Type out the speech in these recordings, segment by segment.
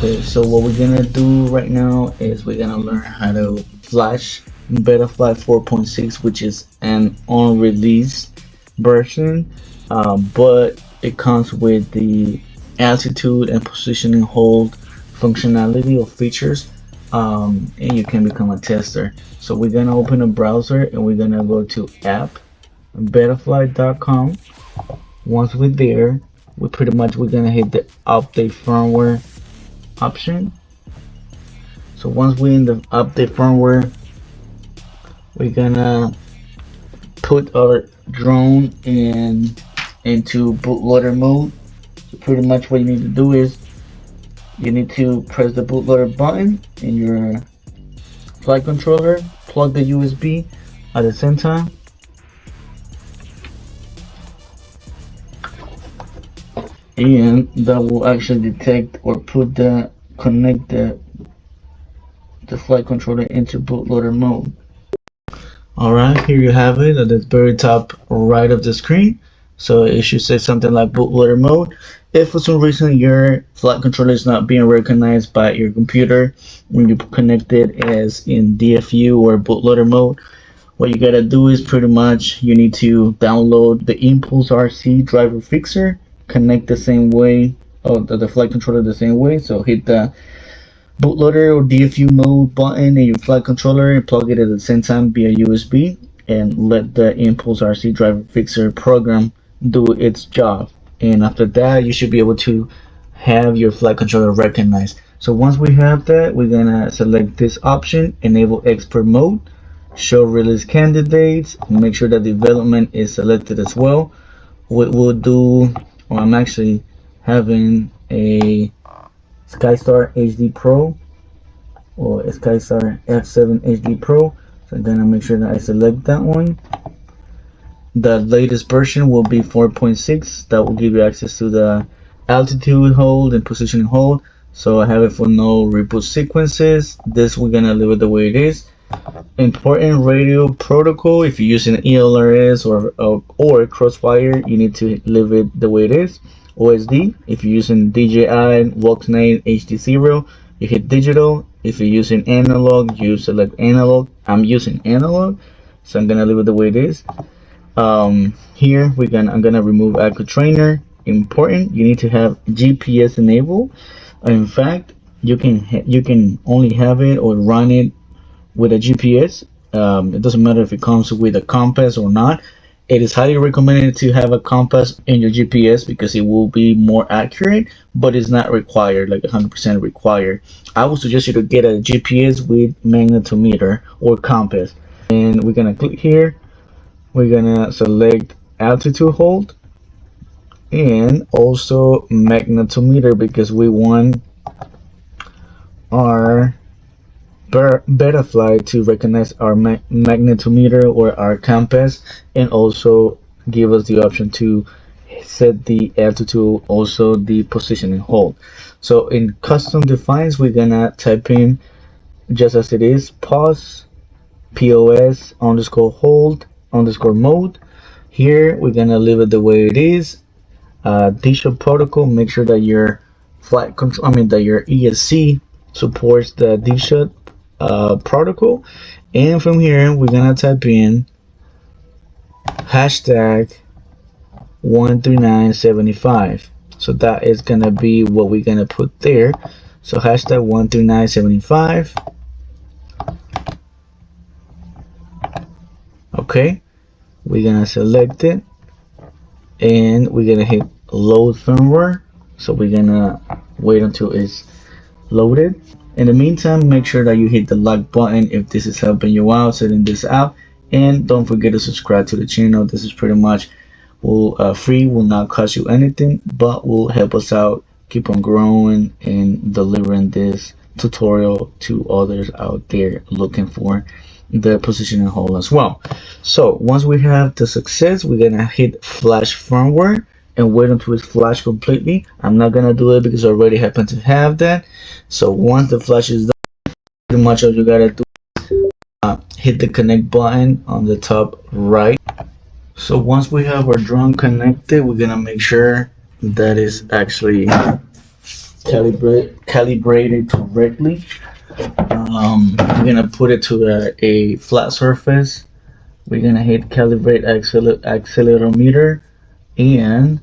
Okay, so what we're gonna do right now is we're gonna learn how to flash Betaflight 4.6, which is an unreleased version, but it comes with the altitude and positioning hold functionality or features, and you can become a tester. So we're gonna open a browser and we're gonna go to app betaflight.com. Once we're there, we're gonna hit the update firmware option. So once we're in the update firmware, we're gonna put our drone into bootloader mode. So pretty much what you need to do is you need to press the bootloader button in your flight controller, plug the USB at the same time, and that will actually detect or connect the flight controller into bootloader mode. Alright, here you have it at the very top right of the screen. So it should say something like bootloader mode. If for some reason your flight controller is not being recognized by your computer when you connect it as in DFU or bootloader mode, what you gotta do is pretty much you need to download the Impulse RC driver fixer, connect the same way, the flight controller the same way. So hit the bootloader or DFU mode button in your flight controller and plug it at the same time via USB, and let the Impulse RC driver fixer program do its job. And after that, you should be able to have your flight controller recognized. So once we have that, we're gonna select this option, enable expert mode, show release candidates, make sure that development is selected as well. What we'll do, or I'm actually having a SkyStar HD Pro or SkyStar F7 HD Pro, so I'm gonna make sure that I select that one. The latest version will be 4.6. That will give you access to the altitude hold and positioning hold. So I have it for no reboot sequences. This we're gonna leave it the way it is. Important radio protocol, if you're using ELRS or Crossfire, you need to leave it the way it is. OSD, if you're using DJI, Vox9 HD0, you hit digital. If you're using analog, you select analog. I'm using analog, so I'm gonna leave it the way it is. Here I'm gonna remove Active Trainer. Important, you need to have GPS enabled. In fact, you can only have it or run it with a GPS. It doesn't matter if it comes with a compass or not. It is highly recommended to have a compass in your GPS because it will be more accurate, but it's not required, like 100% required. I would suggest you to get a GPS with magnetometer or compass. And we're gonna click here. We're gonna select altitude hold and also magnetometer because we want our Betaflight to recognize our magnetometer or our compass, and also give us the option to set the altitude, also the position and hold. So in custom defines, we're gonna type in just as it is, pos underscore hold underscore mode. Here we're gonna leave it the way it is. DSHA protocol, make sure that your flight control, that your ESC supports the DSHA protocol. And from here we're gonna type in hashtag 13975. So that is gonna be what we're gonna put there. So hashtag 13975. Okay, we're gonna select it and we're gonna hit load firmware. So we're gonna wait until it's loaded. In the meantime, make sure that you hit the like button if this is helping you out, setting this out, and don't forget to subscribe to the channel. This is pretty much free, will not cost you anything, but will help us out keep on growing and delivering this tutorial to others out there looking for the position and hold as well. So once we have the success, we're gonna hit flash firmware and wait until it's flashed completely. I'm not gonna do it because I already happen to have that. So once the flash is done, pretty much all you gotta do is hit the connect button on the top right. So once we have our drone connected, we're gonna make sure that is actually calibrated correctly. We're gonna put it to a flat surface. We're gonna hit calibrate accelerometer and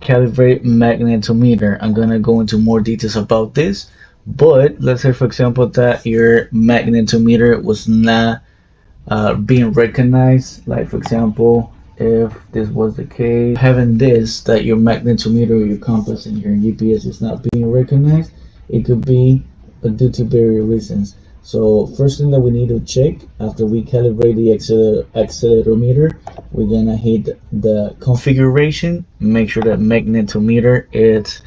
calibrate magnetometer. I'm gonna go into more details about this, but let's say for example that your magnetometer was not being recognized. Like for example, if this was the case, having this that your magnetometer or your compass and your GPS is not being recognized, it could be due to various reasons. So first thing that we need to check after we calibrate the accelerometer, we're gonna hit the configuration, make sure that magnetometer is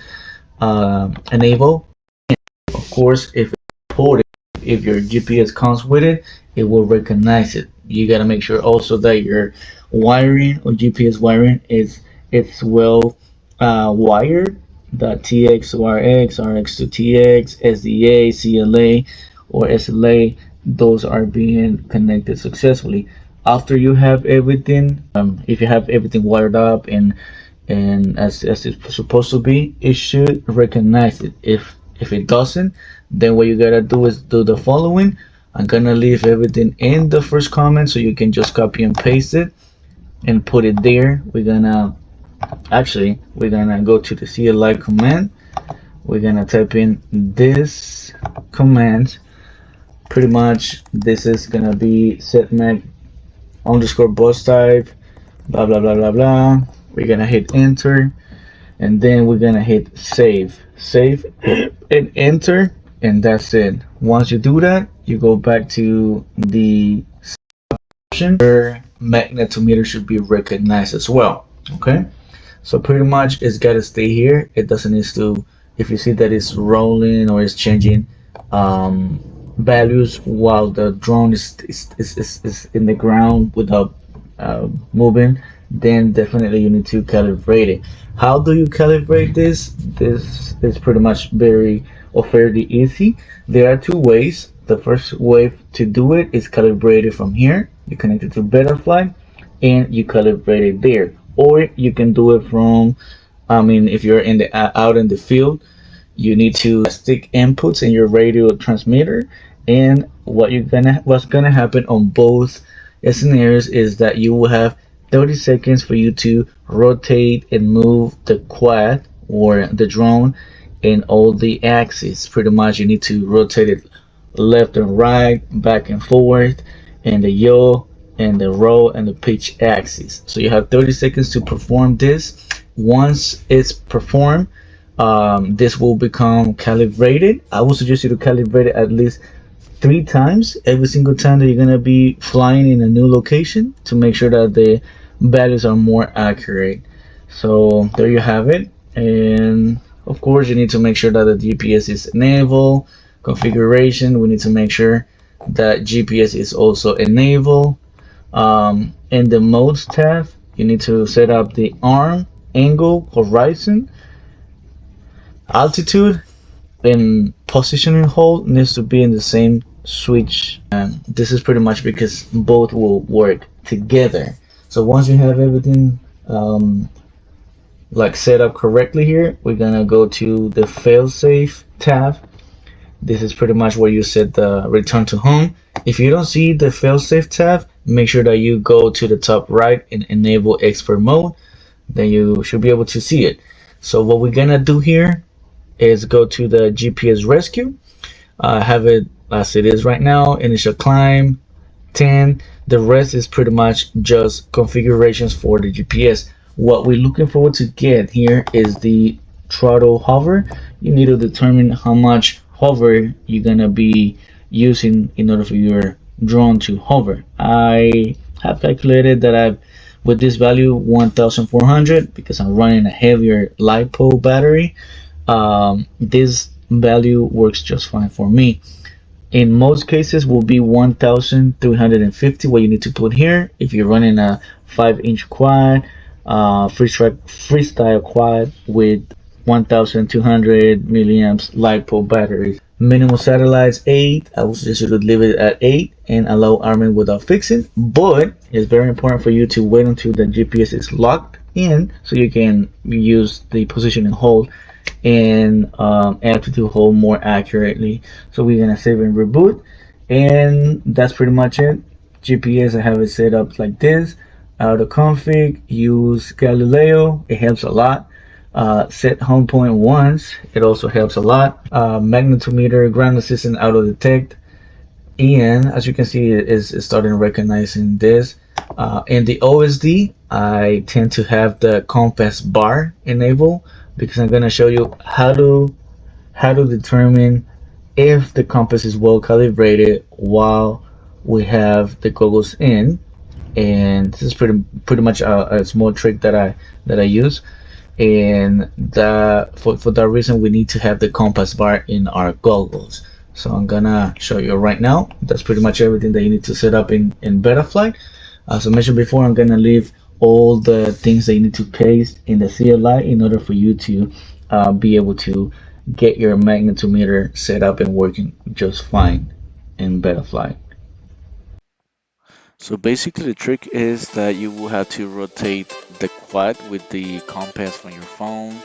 enabled. Of course, if it's supported, if your GPS comes with it, it will recognize it. You gotta make sure also that your wiring or GPS wiring is it's well wired. The TX to RX, RX to TX, SDA, CLA, or SLA, those are being connected successfully. After you have everything, if you have everything wired up and as it's supposed to be, it should recognize it. If it doesn't, then what you gotta do is do the following. I'm gonna leave everything in the first comment so you can just copy and paste it and put it there. We're gonna go to the CLI command. We're gonna type in this command. Pretty much this is gonna be setmac underscore bus type blah blah blah blah blah. We're gonna hit enter and then we're gonna hit save and enter, and that's it. Once you do that, you go back to the option where magnetometer should be recognized as well. Okay, so pretty much it's got to stay here. It doesn't need to, if you see that it's rolling or it's changing values while the drone is in the ground without moving, then definitely you need to calibrate it. How do you calibrate this? This is pretty much very or fairly easy. There are two ways. The first way to do it is calibrate it from here. You connect it to Betaflight and you calibrate it there. Or you can do it from, I mean, if you're in the out in the field, you need to stick inputs in your radio transmitter, and what's gonna happen on both scenarios is that you will have 30 seconds for you to rotate and move the quad or the drone in all the axes. Pretty much you need to rotate it left and right, back and forth, and the yaw and the roll and the pitch axis. So you have 30 seconds to perform this. Once it's performed, this will become calibrated. I would suggest you to calibrate it at least 3 times every single time that you're gonna be flying in a new location to make sure that the values are more accurate. So there you have it. And of course you need to make sure that the GPS is enabled. Configuration, we need to make sure that GPS is also enabled. In the modes tab, you need to set up the arm, angle, horizon, altitude, and positioning hold needs to be in the same switch. And this is pretty much because both will work together. So once you have everything like set up correctly here, we're gonna go to the Failsafe tab. This is pretty much where you set the return to home. If you don't see the Failsafe tab, make sure that you go to the top right and enable expert mode. Then you should be able to see it. So what we're gonna do here is go to the GPS rescue. Have it as it is right now. Initial climb 10. The rest is pretty much just configurations for the GPS. What we're looking forward to get here is the throttle hover. You need to determine how much hover you're gonna be using in order for your drone to hover. I have calculated that I've with this value 1400 because I'm running a heavier LiPo battery. This value works just fine for me. In most cases will be 1350 what you need to put here if you're running a 5-inch quad, freestyle quad with 1200 milliamps LiPo batteries. Minimum satellites 8. I would suggest you to leave it at 8 and allow arming without fixing, but it's very important for you to wait until the GPS is locked in so you can use the position and hold and amplitude hold more accurately. So we're gonna save and reboot, and that's pretty much it. GPS, I have it set up like this. Auto config, use Galileo, it helps a lot. Set home point once, it also helps a lot. Magnetometer, ground assistant, auto detect, and as you can see, it is starting recognizing this. In the OSD, I tend to have the compass bar enabled because I'm gonna show you how to determine if the compass is well calibrated while we have the goggles in. And this is pretty much a small trick that I use. And for that reason, we need to have the compass bar in our goggles. So I'm gonna show you right now. That's pretty much everything that you need to set up in Betaflight. As I mentioned before, I'm gonna leave all the things that you need to paste in the CLI in order for you to be able to get your magnetometer set up and working just fine in Betaflight. So basically the trick is that you will have to rotate the quad with the compass from your phone,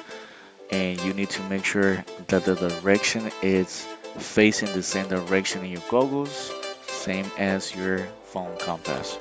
and you need to make sure that the direction is facing the same direction in your goggles, same as your phone compass.